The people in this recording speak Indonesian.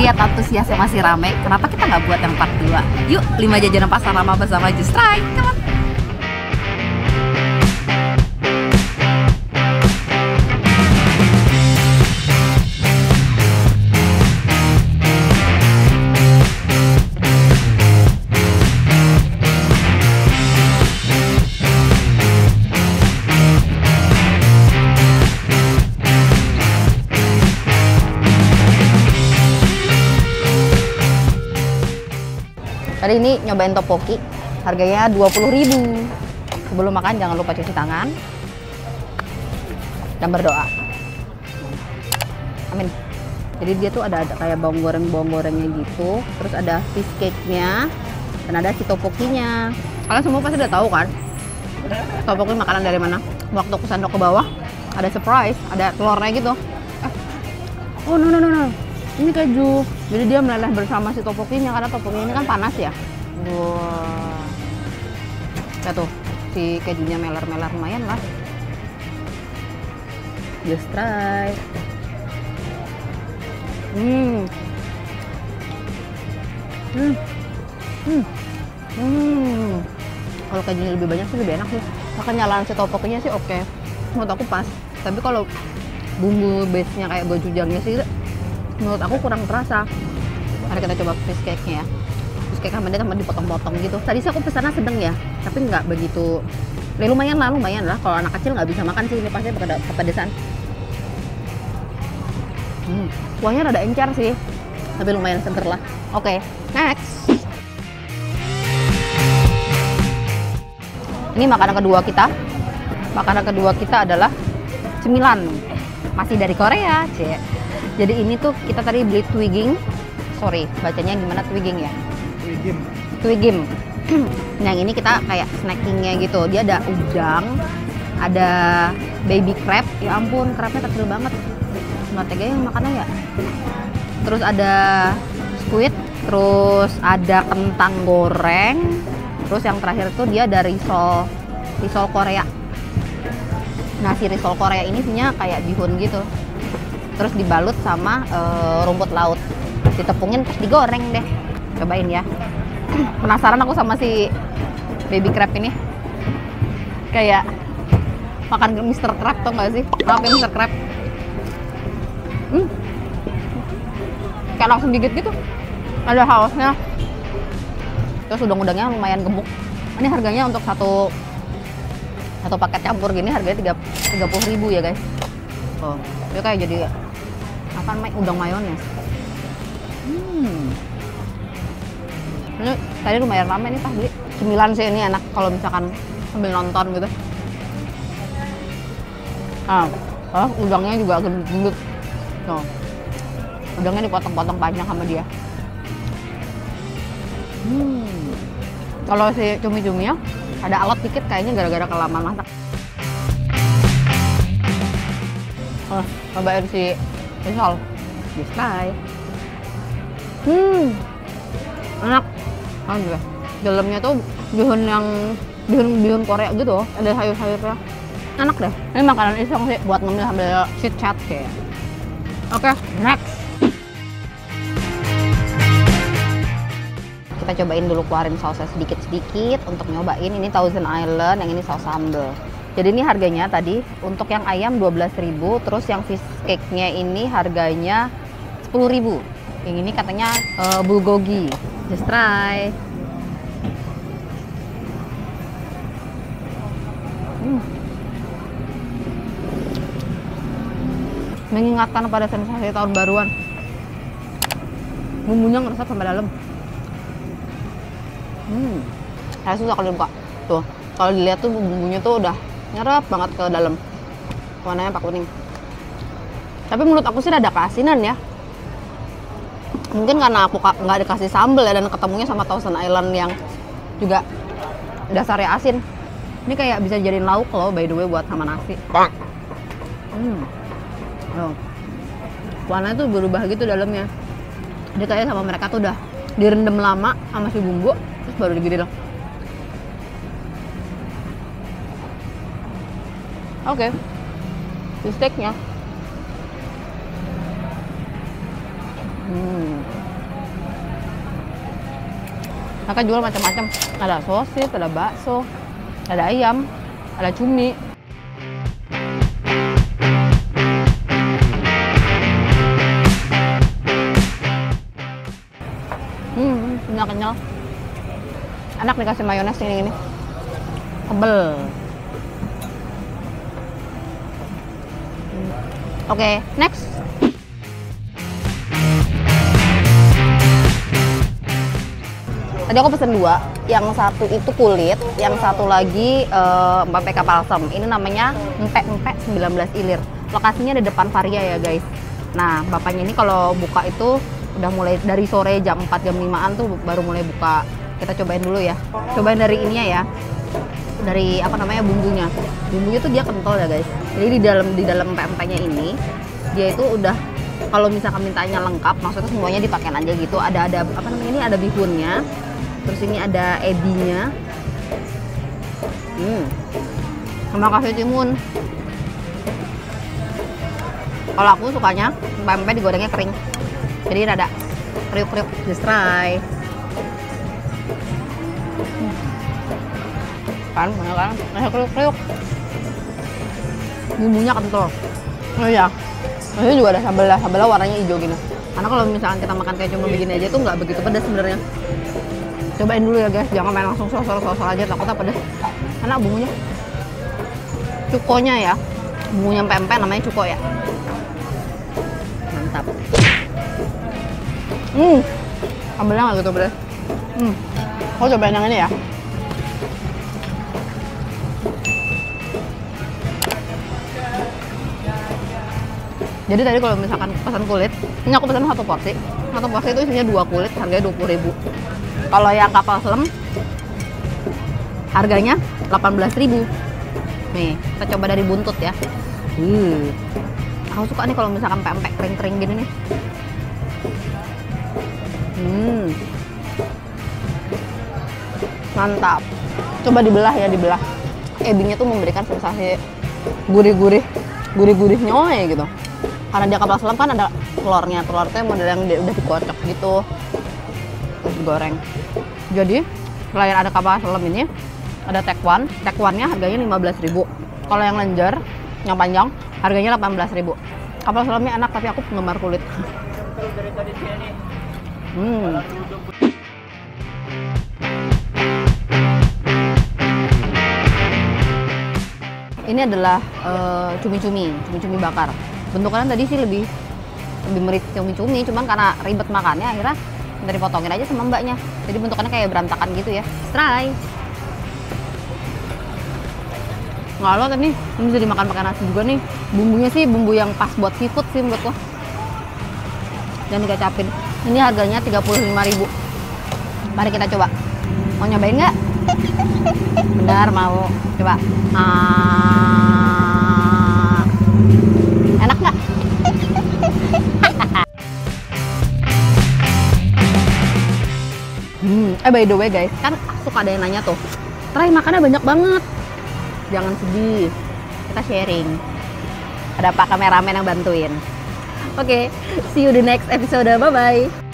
lihat antusiasnya masih rame, kenapa kita nggak buat yang part 2? Yuk, 5 jajanan pasar lama bersama Just Try. Come on. Tadi ini nyobain topoki, harganya 20.000. Sebelum makan jangan lupa cuci tangan dan berdoa. Amin. Jadi dia tuh ada kayak bawang gorengnya gitu, terus ada fish cake-nya, dan ada si topokinya. Kalian semua pasti udah tahu kan? Topoki makanan dari mana? Waktu aku sendok ke bawah, ada surprise, ada telurnya gitu. Oh no. Ini keju, jadi dia meleleh bersama si topokinya karena topoki ini kan panas ya. Wah, lihat tuh si kejunya meler-meler lumayan lah. Just try. Kalau kejunya lebih banyak sih lebih enak sih. Makanya nyalaan si topokinya sih oke. Menurut aku pas. Tapi kalau bumbu base-nya kayak gochujangnya sih, menurut aku kurang terasa. Mari kita coba fish cake-nya ya. Fish cake sama dia dipotong-potong gitu. Tadi sih aku pesannya sedang ya, tapi nggak begitu. Lumayan lah. Kalau anak kecil nggak bisa makan sih, ini pasti kepedesan. Kuahnya rada encer sih, tapi lumayan seger lah. Oke, next. Ini makanan kedua kita. Makanan kedua kita adalah cemilan. Masih dari Korea, Cek. Jadi ini tuh kita tadi beli twigim. Sorry, bacanya gimana twigim ya? Twigim. Yang ini kita kayak snackingnya gitu. Dia ada udang, ada baby crab. Ya ampun, crabnya kecil banget. Nggak tega yang makannya ya. Terus ada squid, terus ada kentang goreng. Terus yang terakhir tuh dia ada risol Korea. Nah, si risol Korea ini punya kayak bihun gitu. Terus dibalut sama rumput laut, ditepungin terus digoreng deh. Cobain ya. Penasaran aku sama si baby crab ini. Kayak makan Mr. Crab, tau gak sih? Apa Mr. Crab? Kayak langsung digigit gitu. Ada hausnya. Terus udang-udangnya lumayan gemuk. Ini harganya untuk satu paket campur gini harganya 30.000 ya guys. Oh, dia kayak jadi apa namanya, udang mayones. Ini tadi lumayan ramai nih pas beli. Cemilan sih ini enak kalau misalkan sambil nonton gitu. Udangnya juga gendut. Tuh. Udangnya dipotong-potong panjang sama dia. Kalau si cumi-cuminya ada alot dikit kayaknya gara-gara kelamaan masak. Cobain si risol. Just try. Enak. Alhamdulillah. Dalamnya tuh bihun Korea gitu. Ada sayur-sayurnya. Enak deh. Ini makanan iseng sih buat ngemil sambil chit chat kayak. Oke, next. Kita cobain dulu, keluarin sausnya sedikit-sedikit untuk nyobain. Ini Thousand Island, yang ini saus sambal. Jadi ini harganya tadi untuk yang ayam 12.000, terus yang fish cake-nya ini harganya 10.000. Yang ini katanya bulgogi. Just try. Mengingatkan pada sensasi tahun baruan. Bumbunya ngeresap sampai dalam. Saya susah kalau dibuka. Tuh, kalau dilihat tuh bumbunya tuh udah nyerap banget ke dalam. Warnanya pak kuning. Tapi menurut aku sih ada keasinan ya. Mungkin karena aku nggak dikasih sambal ya, dan ketemunya sama Thousand Island yang juga dasarnya asin. Ini kayak bisa jadiin lauk loh, by the way, buat sama nasi. Oh. Warnanya tuh berubah gitu dalamnya. Dia kayak sama mereka tuh udah direndam lama sama si bumbu, terus baru digigit loh. Oke. Steaknya Mereka jual macam-macam. Ada sosis, ada bakso, ada ayam, ada cumi. Kenyal. Enak dikasih mayones ini. Tebel. Oke, next. Tadi aku pesen 2, yang satu itu kulit, yang satu lagi empek kapal sem. Ini namanya empek 19 ilir. Lokasinya di depan Varia ya guys. Nah, bapaknya ini kalau buka itu udah mulai dari sore jam 4 jam 5-an tuh baru mulai buka. Kita cobain dulu ya. Cobain dari ininya ya. Dari apa namanya bumbunya. Bumbunya tuh dia kental ya guys. Jadi di dalam empek-empeknya ini dia itu udah kalau misalkan mintanya lengkap, maksudnya semuanya dipakein aja gitu. Ada apa namanya ini ada bihunnya. Terus ini ada ebinya. Sama kasih timun. Kalau aku sukanya empek-empek digorengnya kering. Jadi rada kriuk-kriuk. Just try. Kan, kriuk-kriuk. Bumbunya kental. Oh iya. Ini juga ada sambal warnanya hijau gini. Karena kalau misalkan kita makan kayak cuma begini aja tuh nggak begitu pedas sebenarnya. Cobain dulu ya guys, jangan main langsung sosor aja, takutnya pedas. Enak bumbunya. Cukonya ya. Bumbunya empek-empek namanya cuko ya. Mantap. Sambalnya nggak gitu pedas. Aku cobain yang ini ya. Jadi tadi kalau misalkan pesan kulit, ini aku pesan satu porsi. Satu porsi itu isinya 2 kulit, harganya 20.000. Kalau yang kapal selam, harganya 18.000. Nih, kita coba dari buntut ya. Aku suka nih kalau misalkan empek kering-kering gini nih. Mantap. Coba dibelah ya, dibelah. Ebinya tuh memberikan sensasi gurih-gurih nyoy gitu. Karena dia kapal selam kan ada telurnya. Telur itu model yang udah dikocok gitu. Terus digoreng. Jadi, selain ada kapal selam ini, ada tekwan. Tekwannya harganya 15.000. Kalau yang lenjer, yang panjang, harganya 18.000. Kapal selamnya enak, tapi aku penggemar kulit. Ini adalah cumi-cumi bakar. Bentukannya tadi sih lebih mirip cumi-cumi, cuman karena ribet makannya akhirnya minta dipotongin aja sama mbaknya. Jadi bentukannya kayak berantakan gitu ya. Try. Nggak lo nih, ini bisa dimakan pakai nasi juga nih. Bumbunya sih bumbu yang pas buat seafood sih menurutku. Dan dikecapin. Ini harganya 35.000. Mari kita coba. Mau nyobain nggak? Benar mau. Coba. Enak nggak? By the way guys, kan suka ada yang nanya tuh, Try makannya banyak banget. Jangan sedih, kita sharing. Ada Pak kameramen yang bantuin. Oke, see you di next episode. Bye-bye.